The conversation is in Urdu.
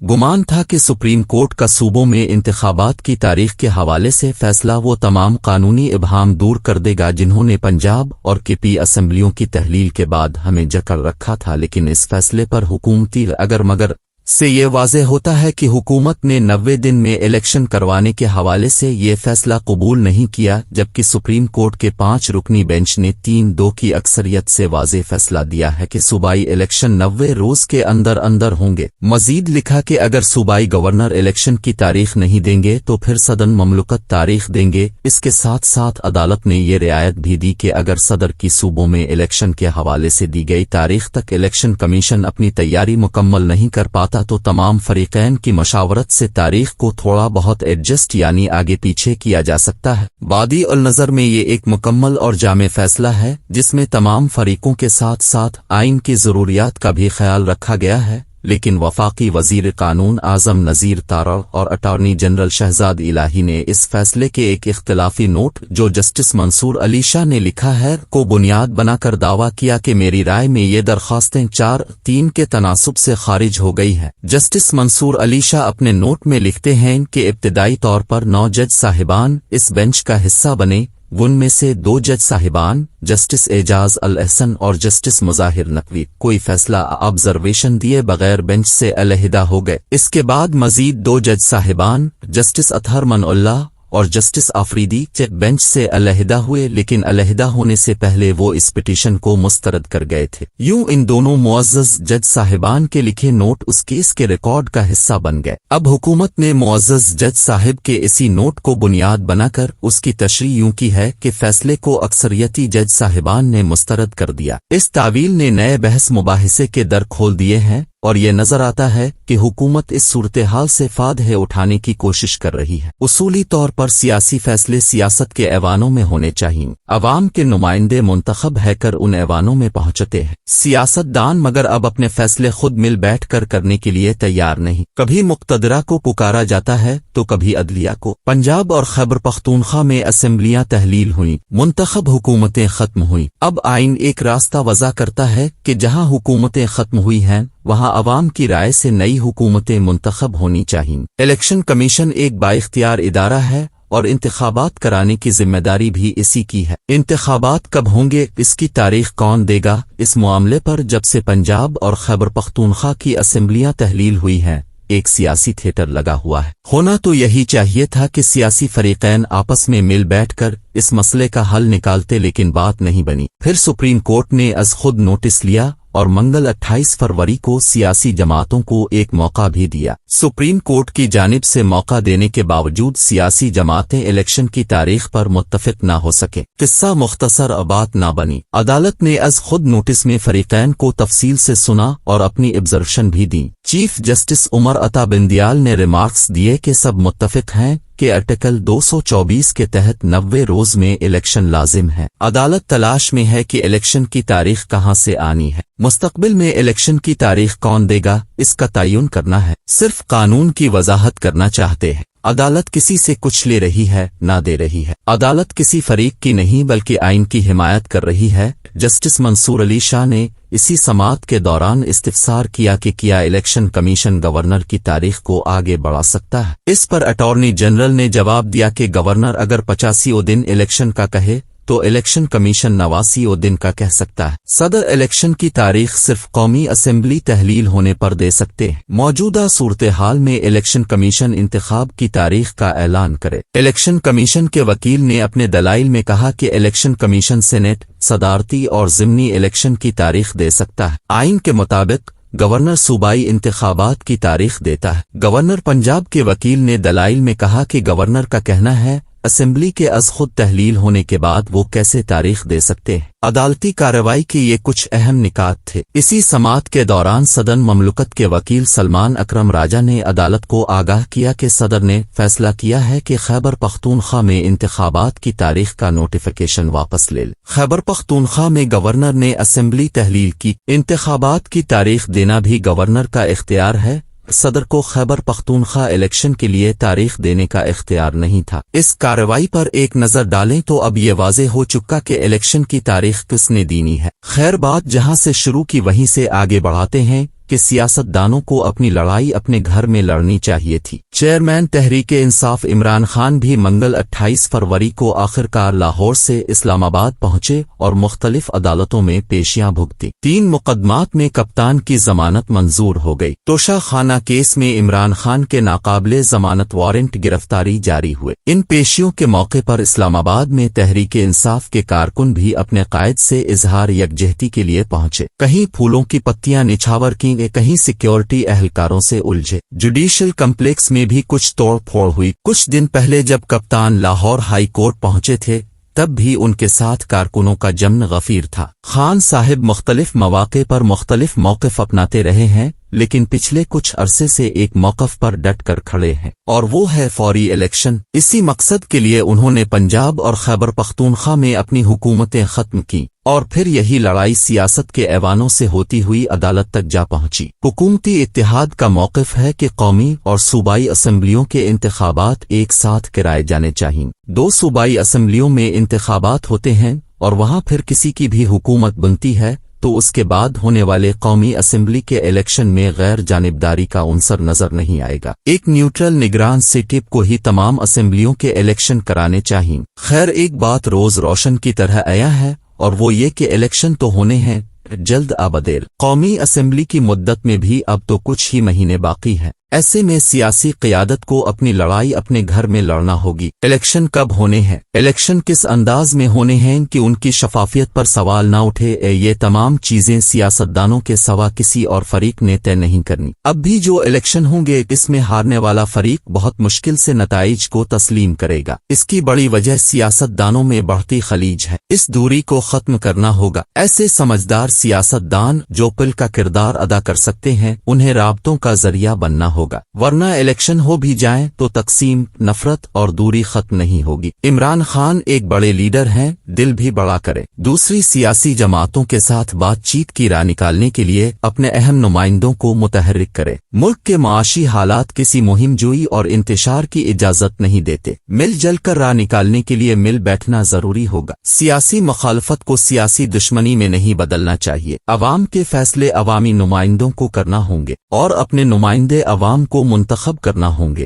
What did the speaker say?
گمان تھا کہ سپریم کورٹ کا صوبوں میں انتخابات کی تاریخ کے حوالے سے فیصلہ وہ تمام قانونی ابہام دور کر دے گا جنہوں نے پنجاب اور کے پی اسمبلیوں کی تحلیل کے بعد ہمیں جکڑ رکھا تھا، لیکن اس فیصلے پر حکومتی اگر مگر سے یہ واضح ہوتا ہے کہ حکومت نے 90 دن میں الیکشن کروانے کے حوالے سے یہ فیصلہ قبول نہیں کیا، جبکہ سپریم کورٹ کے 5 رکنی بینچ نے 3-2 کی اکثریت سے واضح فیصلہ دیا ہے کہ صوبائی الیکشن 90 روز کے اندر اندر ہوں گے۔ مزید لکھا کہ اگر صوبائی گورنر الیکشن کی تاریخ نہیں دیں گے تو پھر صدر مملکت تاریخ دیں گے۔ اس کے ساتھ ساتھ عدالت نے یہ رعایت بھی دی کہ اگر صدر کی صوبوں میں الیکشن کے حوالے سے دی گئی تاریخ تک الیکشن کمیشن اپنی تیاری مکمل نہیں کر پاتا تو تمام فریقین کی مشاورت سے تاریخ کو تھوڑا بہت ایڈجسٹ یعنی آگے پیچھے کیا جا سکتا ہے۔ بادی النظر میں یہ ایک مکمل اور جامع فیصلہ ہے جس میں تمام فریقوں کے ساتھ ساتھ آئین کی ضروریات کا بھی خیال رکھا گیا ہے، لیکن وفاقی وزیر قانون اعظم نذیر تارڑ اور اٹارنی جنرل شہزاد الہی نے اس فیصلے کے ایک اختلافی نوٹ جو جسٹس منصور علی شاہ نے لکھا ہے کو بنیاد بنا کر دعویٰ کیا کہ میری رائے میں یہ درخواستیں 4-3 کے تناسب سے خارج ہو گئی ہیں۔ جسٹس منصور علی شاہ اپنے نوٹ میں لکھتے ہیں کہ ابتدائی طور پر 9 جج صاحبان اس بینچ کا حصہ بنے، ان میں سے 2 جج صاحبان جسٹس اعجاز الاحسن اور جسٹس مظاہر نقوی کوئی فیصلہ آبزرویشن دیے بغیر بینچ سے علیحدہ ہو گئے۔ اس کے بعد مزید 2 جج صاحبان جسٹس اطہر من اللہ اور جسٹس آفریدی بینچ سے علیحدہ ہوئے، لیکن علیحدہ ہونے سے پہلے وہ اس پٹیشن کو مسترد کر گئے تھے۔ یوں ان دونوں معزز جج صاحبان کے لکھے نوٹ اس کیس کے ریکارڈ کا حصہ بن گئے۔ اب حکومت نے معزز جج صاحب کے اسی نوٹ کو بنیاد بنا کر اس کی تشریح یوں کی ہے کہ فیصلے کو اکثریتی جج صاحبان نے مسترد کر دیا۔ اس تعویل نے نئے بحث مباحثے کے در کھول دیے ہیں اور یہ نظر آتا ہے کہ حکومت اس صورتحال سے فائدہ اٹھانے کی کوشش کر رہی ہے۔ اصولی طور پر سیاسی فیصلے سیاست کے ایوانوں میں ہونے چاہئیں۔ عوام کے نمائندے منتخب ہے کر ان ایوانوں میں پہنچتے ہیں۔ سیاست دان مگر اب اپنے فیصلے خود مل بیٹھ کر کرنے کے لیے تیار نہیں۔ کبھی مقتدرہ کو پکارا جاتا ہے تو کبھی عدلیہ کو۔ پنجاب اور خیبر پختونخوا میں اسمبلیاں تحلیل ہوئیں، منتخب حکومتیں ختم ہوئیں۔ اب آئین ایک راستہ وضع کرتا ہے کہ جہاں حکومتیں ختم ہوئی ہیں وہاں عوام کی رائے سے نئی حکومتیں منتخب ہونی چاہئیں۔ الیکشن کمیشن ایک بااختیار ادارہ ہے اور انتخابات کرانے کی ذمہ داری بھی اسی کی ہے۔ انتخابات کب ہوں گے، اس کی تاریخ کون دے گا، اس معاملے پر جب سے پنجاب اور خیبر پختونخوا کی اسمبلیاں تحلیل ہوئی ہیں ایک سیاسی تھیٹر لگا ہوا ہے۔ ہونا تو یہی چاہیے تھا کہ سیاسی فریقین آپس میں مل بیٹھ کر اس مسئلے کا حل نکالتے، لیکن بات نہیں بنی۔ پھر سپریم کورٹ نے از خود نوٹس لیا اور منگل 28 فروری کو سیاسی جماعتوں کو ایک موقع بھی دیا۔ سپریم کورٹ کی جانب سے موقع دینے کے باوجود سیاسی جماعتیں الیکشن کی تاریخ پر متفق نہ ہو سکے۔ قصہ مختصر بات نہ بنی۔ عدالت نے از خود نوٹس میں فریقین کو تفصیل سے سنا اور اپنی ابزرویشن بھی دیں۔ چیف جسٹس عمر عطا بندیال نے ریمارکس دیے کہ سب متفق ہیں کہ آرٹیکل 224 کے تحت 90 روز میں الیکشن لازم ہے۔ عدالت تلاش میں ہے کہ الیکشن کی تاریخ کہاں سے آنی ہے۔ مستقبل میں الیکشن کی تاریخ کون دے گا، اس کا تعین کرنا ہے۔ صرف قانون کی وضاحت کرنا چاہتے ہیں۔ عدالت کسی سے کچھ لے رہی ہے نہ دے رہی ہے۔ عدالت کسی فریق کی نہیں بلکہ آئین کی حمایت کر رہی ہے۔ جسٹس منصور علی شاہ نے اسی سماعت کے دوران استفسار کیا کہ کیا الیکشن کمیشن گورنر کی تاریخ کو آگے بڑھا سکتا ہے۔ اس پر اٹارنی جنرل نے جواب دیا کہ گورنر اگر 85 دن الیکشن کا کہے تو الیکشن کمیشن 89 دن کا کہہ سکتا ہے۔ صدر الیکشن کی تاریخ صرف قومی اسمبلی تحلیل ہونے پر دے سکتے ہیں۔ موجودہ صورتحال میں الیکشن کمیشن انتخاب کی تاریخ کا اعلان کرے۔ الیکشن کمیشن کے وکیل نے اپنے دلائل میں کہا کہ الیکشن کمیشن سینیٹ، صدارتی اور ضمنی الیکشن کی تاریخ دے سکتا ہے۔ آئین کے مطابق گورنر صوبائی انتخابات کی تاریخ دیتا ہے۔ گورنر پنجاب کے وکیل نے دلائل میں کہا کہ گورنر کا کہنا ہے اسمبلی کے از خود تحلیل ہونے کے بعد وہ کیسے تاریخ دے سکتے ہیں۔ عدالتی کارروائی کے یہ کچھ اہم نکات تھے۔ اسی سماعت کے دوران صدر مملکت کے وکیل سلمان اکرم راجہ نے عدالت کو آگاہ کیا کہ صدر نے فیصلہ کیا ہے کہ خیبر پختونخوا میں انتخابات کی تاریخ کا نوٹیفیکیشن واپس لے لے۔ خیبر پختونخوا میں گورنر نے اسمبلی تحلیل کی، انتخابات کی تاریخ دینا بھی گورنر کا اختیار ہے۔ صدر کو خیبر پختونخوا الیکشن کے لیے تاریخ دینے کا اختیار نہیں تھا۔ اس کارروائی پر ایک نظر ڈالیں تو اب یہ واضح ہو چکا کہ الیکشن کی تاریخ کس نے دینی ہے۔ خیر بات جہاں سے شروع کی وہیں سے آگے بڑھاتے ہیں کہ سیاستدانوں کو اپنی لڑائی اپنے گھر میں لڑنی چاہیے تھی۔ چیئرمین تحریک انصاف عمران خان بھی منگل 28 فروری کو آخرکار لاہور سے اسلام آباد پہنچے اور مختلف عدالتوں میں پیشیاں بھگتی۔ 3 مقدمات میں کپتان کی ضمانت منظور ہو گئی۔ توشہ خانہ کیس میں عمران خان کے ناقابل ضمانت وارنٹ گرفتاری جاری ہوئے۔ ان پیشیوں کے موقع پر اسلام آباد میں تحریک انصاف کے کارکن بھی اپنے قائد سے اظہار یکجہتی کے لیے پہنچے۔ کہیں پھولوں کی پتیاں نچھاور کیں، کہیں سیکیورٹی اہلکاروں سے الجھے۔ جوڈیشل کمپلیکس میں بھی کچھ توڑ پھوڑ ہوئی۔ کچھ دن پہلے جب کپتان لاہور ہائی کورٹ پہنچے تھے تب بھی ان کے ساتھ کارکنوں کا جمن غفیر تھا۔ خان صاحب مختلف مواقع پر مختلف موقف اپناتے رہے ہیں، لیکن پچھلے کچھ عرصے سے ایک موقف پر ڈٹ کر کھڑے ہیں، اور وہ ہے فوری الیکشن۔ اسی مقصد کے لیے انہوں نے پنجاب اور خیبر پختونخوا میں اپنی حکومتیں ختم کیں، اور پھر یہی لڑائی سیاست کے ایوانوں سے ہوتی ہوئی عدالت تک جا پہنچی۔ حکومتی اتحاد کا موقف ہے کہ قومی اور صوبائی اسمبلیوں کے انتخابات ایک ساتھ کرائے جانے چاہئیں۔ 2 صوبائی اسمبلیوں میں انتخابات ہوتے ہیں اور وہاں پھر کسی کی بھی حکومت بنتی ہے تو اس کے بعد ہونے والے قومی اسمبلی کے الیکشن میں غیر جانبداری کا عنصر نظر نہیں آئے گا۔ ایک نیوٹرل نگران سے ٹپ کو ہی تمام اسمبلیوں کے الیکشن کرانے چاہئیں۔ خیر، ایک بات روز روشن کی طرح آیا ہے، اور وہ یہ کہ الیکشن تو ہونے ہیں جلد آبدیر۔ قومی اسمبلی کی مدت میں بھی اب تو کچھ ہی مہینے باقی ہیں۔ ایسے میں سیاسی قیادت کو اپنی لڑائی اپنے گھر میں لڑنا ہوگی۔ الیکشن کب ہونے ہیں، الیکشن کس انداز میں ہونے ہیں کہ ان کی شفافیت پر سوال نہ اٹھے، یہ تمام چیزیں سیاستدانوں کے سوا کسی اور فریق نے طے نہیں کرنی۔ اب بھی جو الیکشن ہوں گے اس میں ہارنے والا فریق بہت مشکل سے نتائج کو تسلیم کرے گا۔ اس کی بڑی وجہ سیاستدانوں میں بڑھتی خلیج ہے۔ اس دوری کو ختم کرنا ہوگا۔ ایسے سمجھدار سیاستدان جو پل کا کردار ادا کر سکتے ہیں انہیں رابطوں کا ذریعہ بننا ہوگا، ورنہ الیکشن ہو بھی جائیں تو تقسیم، نفرت اور دوری ختم نہیں ہوگی۔ عمران خان ایک بڑے لیڈر ہیں، دل بھی بڑا کرے۔ دوسری سیاسی جماعتوں کے ساتھ بات چیت کی راہ نکالنے کے لیے اپنے اہم نمائندوں کو متحرک کرے۔ ملک کے معاشی حالات کسی مہم جوئی اور انتشار کی اجازت نہیں دیتے۔ مل جل کر راہ نکالنے کے لیے مل بیٹھنا ضروری ہوگا۔ سیاسی مخالفت کو سیاسی دشمنی میں نہیں بدلنا چاہیے۔ عوام کے فیصلے عوامی نمائندوں کو کرنا ہوں گے اور اپنے نمائندے عوام کو منتخب کرنا ہوں گے۔